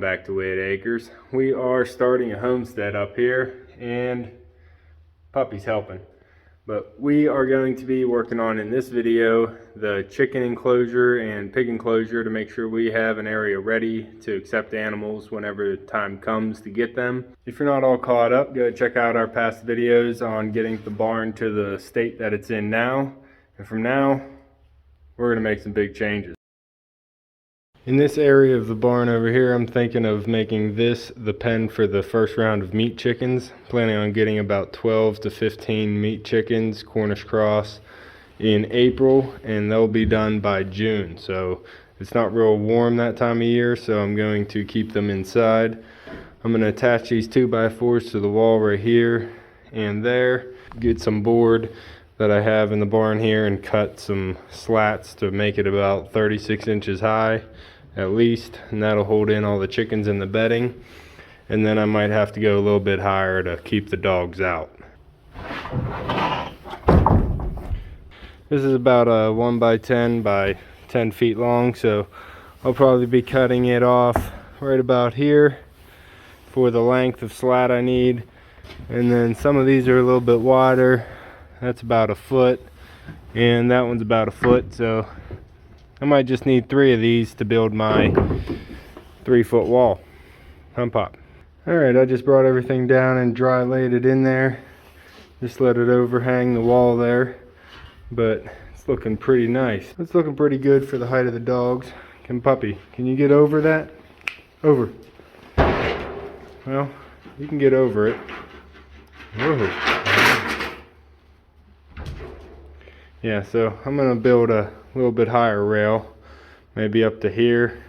back to Whitt Acres. We are starting a homestead up here and Puppy's helping. But we are going to be working on, in this video, the chicken enclosure and pig enclosure to make sure we have an area ready to accept animals whenever the time comes to get them. If you're not all caught up, go check out our past videos on getting the barn to the state that it's in now. And from now, we're going to make some big changes. In this area of the barn over here, I'm thinking of making this the pen for the first round of meat chickens. Planning on getting about 12 to 15 meat chickens, Cornish cross, in April, and they'll be done by June. So it's not real warm that time of year, so I'm going to keep them inside. I'm going to attach these 2x4s to the wall right here and there. Get some board that I have in the barn here and cut some slats to make it about 36 inches high at least, and that'll hold in all the chickens in the bedding. And then I might have to go a little bit higher to keep the dogs out. This is about a 1x10 by 10 feet long, so I'll probably be cutting it off right about here for the length of slat I need. And then some of these are a little bit wider. That's about a foot, and that one's about a foot, so I might just need 3 of these to build my 3-foot wall. Pop. Alright, I just brought everything down and dry laid it in there. Just let it overhang the wall there, but it's looking pretty nice. It's looking pretty good for the height of the dogs. Puppy, can you get over that? Over. Well, you can get over it. Whoa. Yeah, so I'm going to build a little bit higher rail, maybe up to here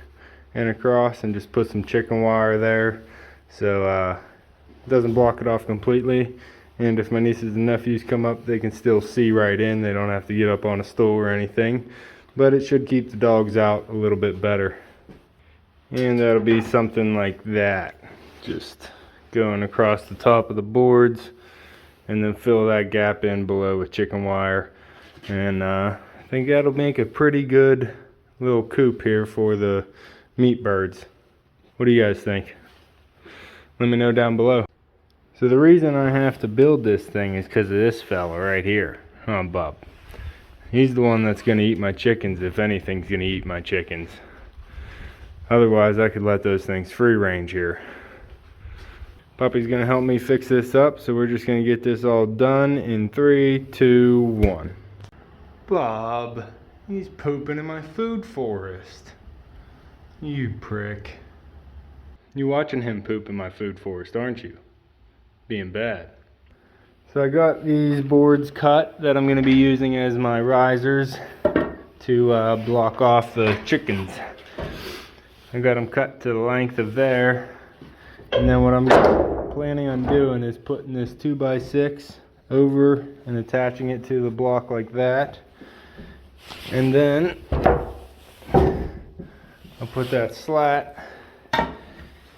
and across, and just put some chicken wire there so it doesn't block it off completely. And if my nieces and nephews come up, they can still see right in. They don't have to get up on a stool or anything, but it should keep the dogs out a little bit better. And that'll be something like that, just going across the top of the boards, and then fill that gap in below with chicken wire. And I think that'll make a pretty good little coop here for the meat birds. What do you guys think? Let me know down below. So the reason I have to build this thing is because of this fella right here. Bub. He's the one that's going to eat my chickens, if anything's going to eat my chickens. Otherwise, I could let those things free range here. Puppy's going to help me fix this up, so we're just going to get this all done in 3, 2, 1. Bob, he's pooping in my food forest. You prick. You watching him poop in my food forest, aren't you? Being bad. So I got these boards cut that I'm going to be using as my risers to block off the chickens. I got them cut to the length of there. And then what I'm planning on doing is putting this 2x6 over and attaching it to the block like that. And then I'll put that slat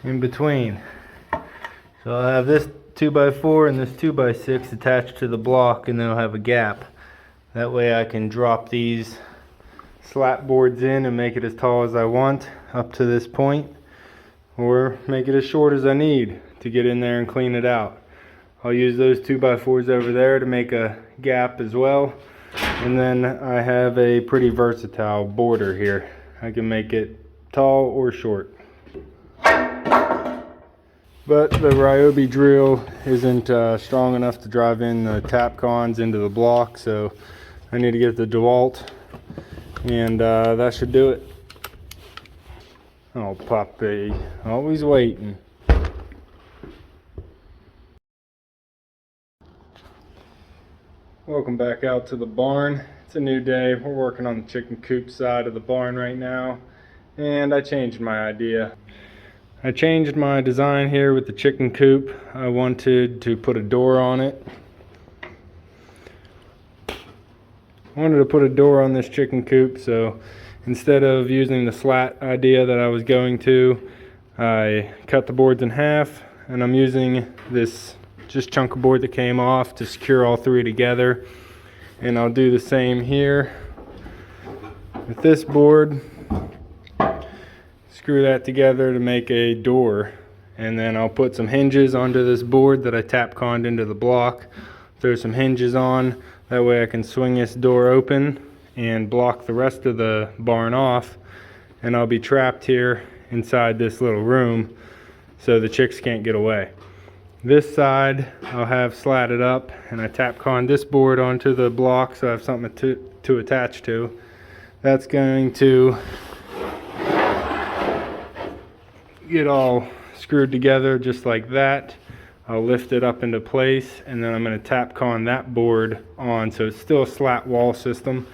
in between. So I'll have this 2x4 and this 2x6 attached to the block, and then I'll have a gap. That way I can drop these slat boards in and make it as tall as I want up to this point, or make it as short as I need to get in there and clean it out. I'll use those 2x4s over there to make a gap as well. And then I have a pretty versatile border here. I can make it tall or short. But the Ryobi drill isn't strong enough to drive in the tap cons into the block, so I need to get the DeWalt, and that should do it. Oh, Puppy, always waiting. Welcome back out to the barn. It's a new day. We're working on the chicken coop side of the barn right now, and I changed my idea. I changed my design here with the chicken coop. I wanted to put a door on it. I wanted to put a door on this chicken coop, so instead of using the slat idea that I was going to, I cut the boards in half, and I'm using this just chunk of board that came off to secure all 3 together. And I'll do the same here with this board. screw that together to make a door. And then I'll put some hinges onto this board that I tap-conned into the block. Throw some hinges on, that way I can swing this door open and block the rest of the barn off, and I'll be trapped here inside this little room so the chicks can't get away. This side I'll have slatted up, and I tap-conned this board onto the block so I have something to attach to. That's going to get all screwed together just like that. I'll lift it up into place, and then I'm going to tap-con that board on, so it's still a slat wall system,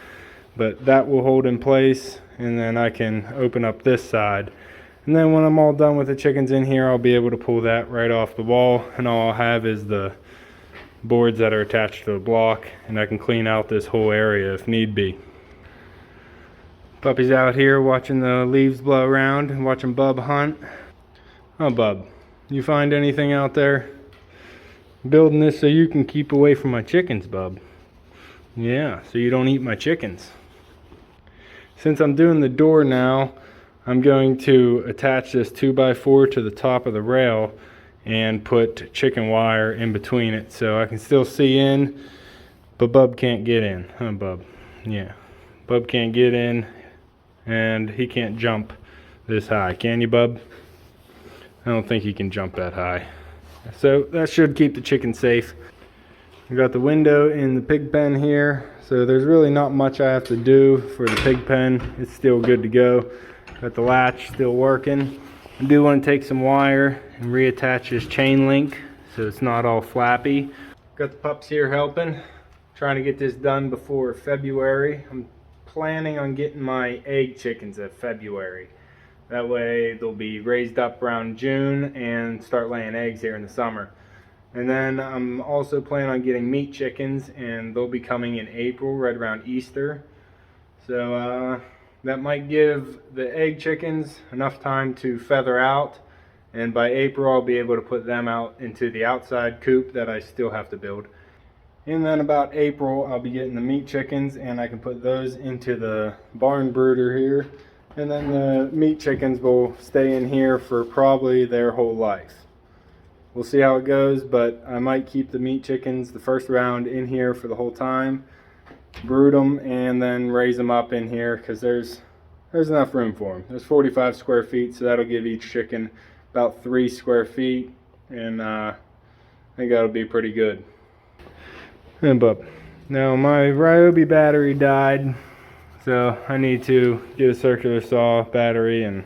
but that will hold in place, and then I can open up this side. And then when I'm all done with the chickens in here, I'll be able to pull that right off the wall, and all I'll have is the boards that are attached to the block, and I can clean out this whole area if need be. Puppy's out here watching the leaves blow around and watching Bub hunt. Oh, Bub, you find anything out there? Building this so you can keep away from my chickens, Bub. Yeah, so you don't eat my chickens. Since I'm doing the door now, I'm going to attach this 2x4 to the top of the rail and put chicken wire in between it so I can still see in, but Bub can't get in. Huh, Bub? Yeah. Bub can't get in, and he can't jump this high. Can you, Bub? I don't think he can jump that high. So that should keep the chicken safe. We got the window in the pig pen here, so there's really not much I have to do for the pig pen. It's still good to go. Got the latch still working. I do want to take some wire and reattach this chain link so it's not all flappy. Got the pups here helping, trying to get this done before February. I'm planning on getting my egg chickens at February. That way they'll be raised up around June and start laying eggs here in the summer. And then I'm also planning on getting meat chickens, and they'll be coming in April, right around Easter. So that might give the egg chickens enough time to feather out, and by April I'll be able to put them out into the outside coop that I still have to build. And then about April I'll be getting the meat chickens, and I can put those into the barn brooder here. And then the meat chickens will stay in here for probably their whole life. We'll see how it goes, but I might keep the meat chickens the first round in here for the whole time, brood them, and then raise them up in here because there's enough room for them. There's 45 square feet, so that'll give each chicken about 3 square feet, and I think that'll be pretty good. And Bub, now my Ryobi battery died. So I need to get a circular saw battery and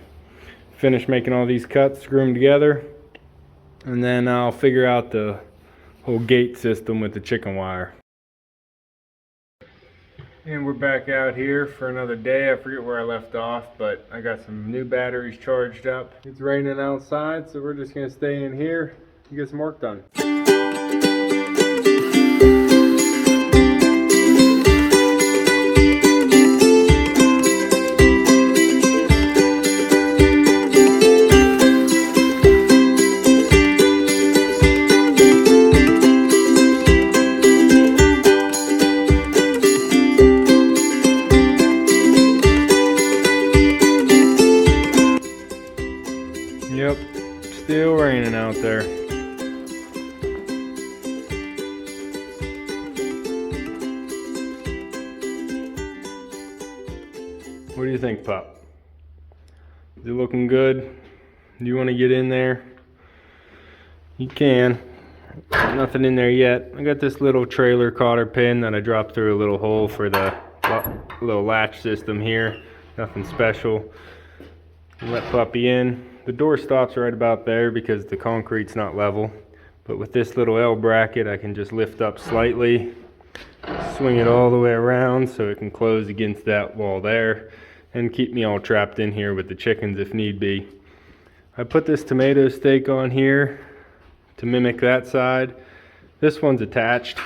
finish making all these cuts, screw them together, and then I'll figure out the whole gate system with the chicken wire. And we're back out here for another day. I forget where I left off, but I got some new batteries charged up. It's raining outside, so we're just gonna stay in here and get some work done. Yep, still raining out there. What do you think, Pup? Is it looking good? Do you want to get in there? You can. Nothing in there yet. I got this little trailer cotter pin that I dropped through a little hole for the little latch system here. Nothing special. Let Puppy in. The door stops right about there because the concrete's not level. But with this little L bracket, I can just lift up slightly, swing it all the way around so it can close against that wall there and keep me all trapped in here with the chickens if need be. I put this tomato stake on here to mimic that side. This one's attached,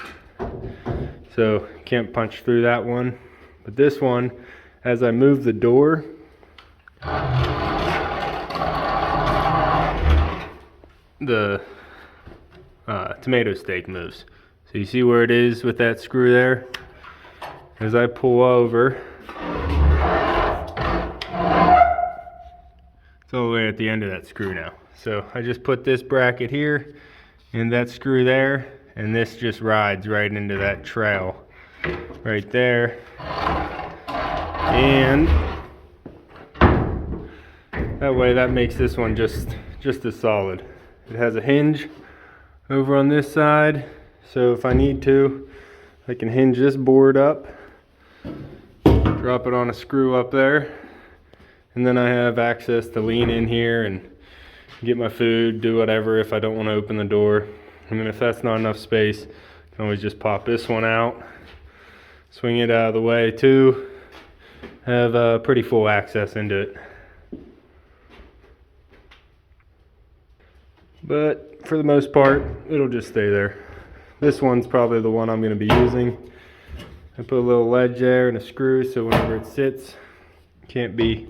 so can't punch through that one. But this one, as I move the door, the tomato stake moves. So you see where it is with that screw there? As I pull over, It's all the way at the end of that screw now. So I just put this bracket here and that screw there, and this just rides right into that trail right there. And that way that makes this one just as solid. It has a hinge over on this side, so if I need to, I can hinge this board up, drop it on a screw up there, and then I have access to lean in here and get my food, do whatever if I don't want to open the door. And then if that's not enough space, I can always just pop this one out, swing it out of the way too, have pretty full access into it. But for the most part, it'll just stay there. This one's probably the one I'm going to be using. I put a little ledge there and a screw so whenever it sits, it can't be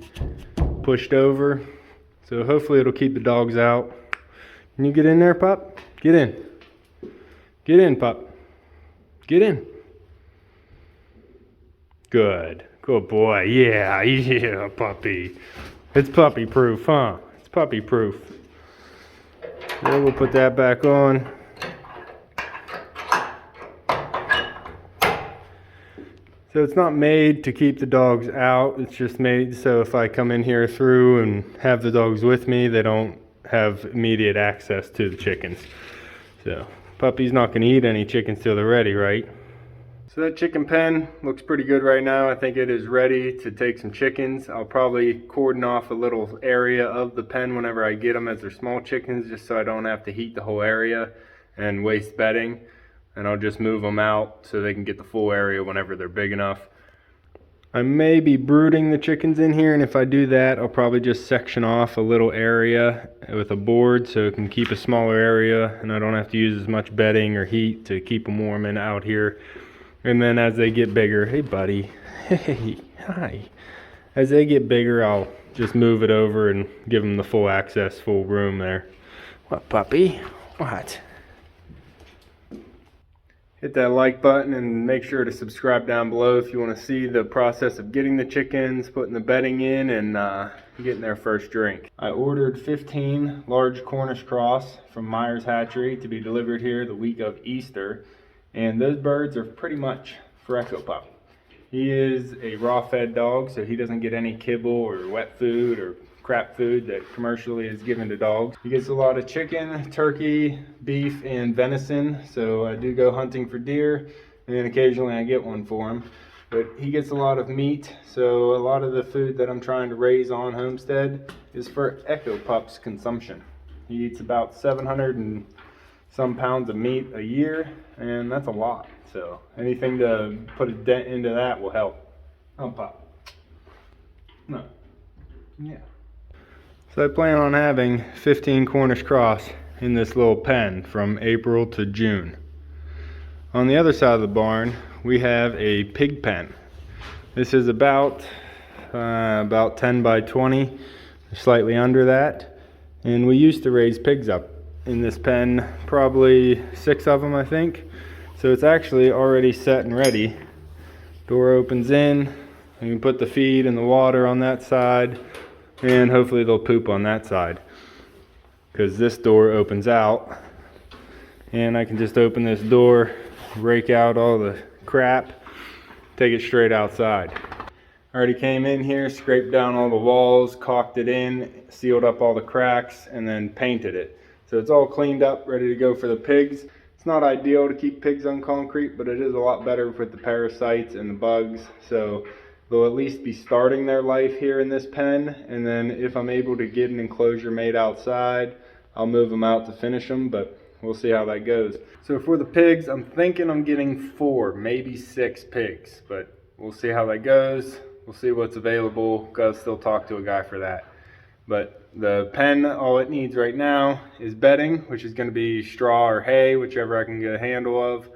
pushed over. So hopefully it'll keep the dogs out. Can you get in there, pup? Get in. Get in, pup. Get in. Good. Good boy. Yeah, yeah, puppy. It's puppy proof, huh? It's puppy proof. Then we'll put that back on. So it's not made to keep the dogs out. It's just made so if I come in here through and have the dogs with me, they don't have immediate access to the chickens. So puppy's not going to eat any chickens till they're ready, right? So that chicken pen looks pretty good right now. I think it is ready to take some chickens. I'll probably cordon off a little area of the pen whenever I get them as they're small chickens, just so I don't have to heat the whole area and waste bedding. And I'll just move them out so they can get the full area whenever they're big enough. I may be brooding the chickens in here, and if I do that, I'll probably just section off a little area with a board so it can keep a smaller area and I don't have to use as much bedding or heat to keep them warm and out here. And then as they get bigger, hey buddy, hey, hi. As they get bigger, I'll just move it over and give them the full access, full room there. What, puppy? What? Hit that like button and make sure to subscribe down below if you want to see the process of getting the chickens, putting the bedding in, and getting their first drink. I ordered 15 large Cornish cross from Myers Hatchery to be delivered here the week of Easter. And those birds are pretty much for Echo Pup. He is a raw fed dog, so he doesn't get any kibble or wet food or crap food that commercially is given to dogs. He gets a lot of chicken, turkey, beef, and venison. So I do go hunting for deer, and then occasionally I get one for him. But he gets a lot of meat, so a lot of the food that I'm trying to raise on Homestead is for Echo Pup's consumption. He eats about 700 and some pounds of meat a year, and that's a lot. So anything to put a dent into that will help. Oh, Pop. No. Yeah. So I plan on having 15 Cornish cross in this little pen from April to June. On the other side of the barn, we have a pig pen. This is about 10 by 20, slightly under that. And we used to raise pigs up in this pen, probably 6 of them, I think. So it's actually already set and ready. Door opens in, you can put the feed and the water on that side, and hopefully they'll poop on that side, because this door opens out, and I can just open this door, rake out all the crap, take it straight outside. I already came in here, scraped down all the walls, caulked it in, sealed up all the cracks, and then painted it. So it's all cleaned up, ready to go for the pigs. It's not ideal to keep pigs on concrete, but it is a lot better with the parasites and the bugs. So they'll at least be starting their life here in this pen. And then if I'm able to get an enclosure made outside, I'll move them out to finish them, but we'll see how that goes. So for the pigs, I'm thinking I'm getting 4, maybe 6 pigs, but we'll see how that goes. We'll see what's available. Gotta still talk to a guy for that. But the pen, all it needs right now is bedding, which is going to be straw or hay, whichever I can get a handle of.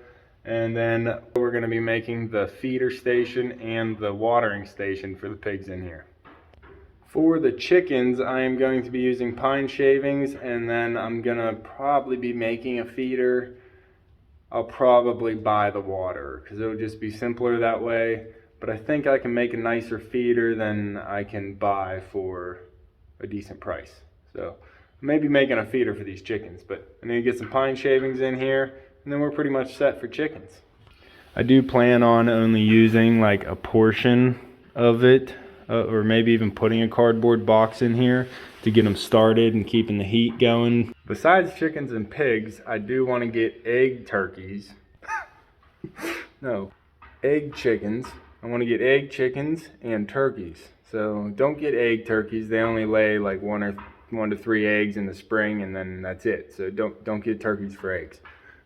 And then we're going to be making the feeder station and the watering station for the pigs in here. For the chickens, I am going to be using pine shavings, and then I'm going to probably be making a feeder. I'll probably buy the water because it'll just be simpler that way. But I think I can make a nicer feeder than I can buy for a decent price. So maybe making a feeder for these chickens, but I need to get some pine shavings in here, and then we're pretty much set for chickens. I do plan on only using like a portion of it, or maybe even putting a cardboard box in here to get them started and keeping the heat going. Besides chickens and pigs, I do want to get egg turkeys. No, egg chickens. I want to get egg chickens and turkeys. So don't get egg turkeys. They only lay like 1 to 3 eggs in the spring, and then that's it. So don't get turkeys for eggs.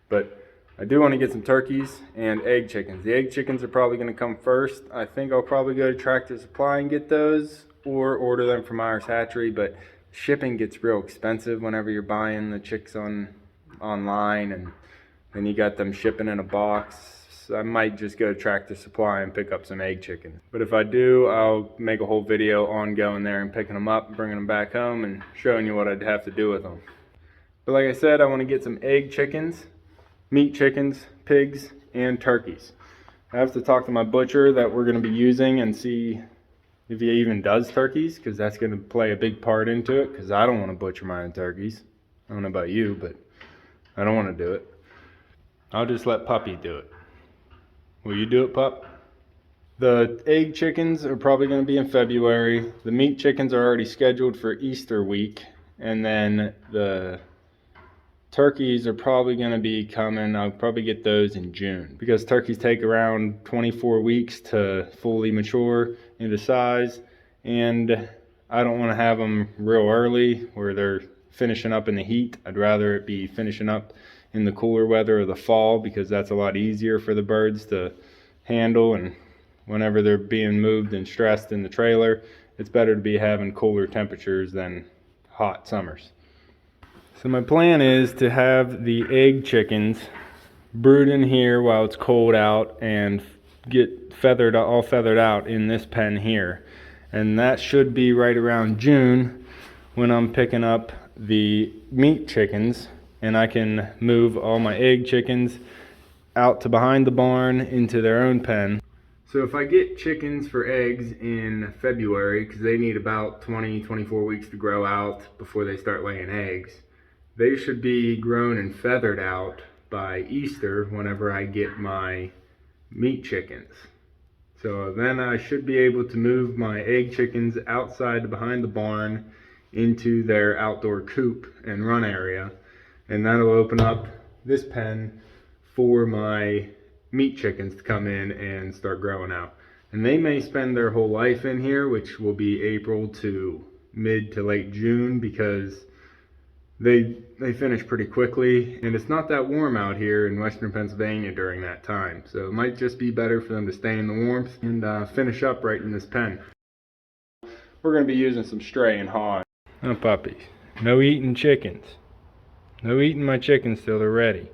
But I do want to get some turkeys and egg chickens. The egg chickens are probably going to come first. I think I'll probably go to Tractor Supply and get those, or order them from Myers Hatchery, but shipping gets real expensive whenever you're buying the chicks online, and then you got them shipping in a box. So I might just go to Tractor Supply and pick up some egg chickens. But if I do, I'll make a whole video on going there and picking them up and bringing them back home and showing you what I'd have to do with them. But like I said, I want to get some egg chickens, meat chickens, pigs, and turkeys. I have to talk to my butcher that we're going to be using and see if he even does turkeys, because that's going to play a big part into it, because I don't want to butcher my own turkeys. I don't know about you, but I don't want to do it. I'll just let Puppy do it. Will you do it, Pup? The egg chickens are probably going to be in February. The meat chickens are already scheduled for Easter week, and then the turkeys are probably going to be coming. I'll probably get those in June, because turkeys take around 24 weeks to fully mature into size, and I don't want to have them real early where they're finishing up in the heat. I'd rather it be finishing up in the cooler weather of the fall, because that's a lot easier for the birds to handle, and whenever they're being moved and stressed in the trailer, it's better to be having cooler temperatures than hot summers. So my plan is to have the egg chickens brood in here while it's cold out and get all feathered out in this pen here. And that should be right around June when I'm picking up the meat chickens, and I can move all my egg chickens out to behind the barn into their own pen. So if I get chickens for eggs in February, because they need about 24 weeks to grow out before they start laying eggs, they should be grown and feathered out by Easter whenever I get my meat chickens. So then I should be able to move my egg chickens outside behind the barn into their outdoor coop and run area, and that'll open up this pen for my meat chickens to come in and start growing out. And they may spend their whole life in here, which will be April to mid to late June, because they finish pretty quickly, and it's not that warm out here in western Pennsylvania during that time. So it might just be better for them to stay in the warmth and finish up right in this pen. We're going to be using some stray and hog. No puppies. No eating chickens. No eating my chickens till they're ready.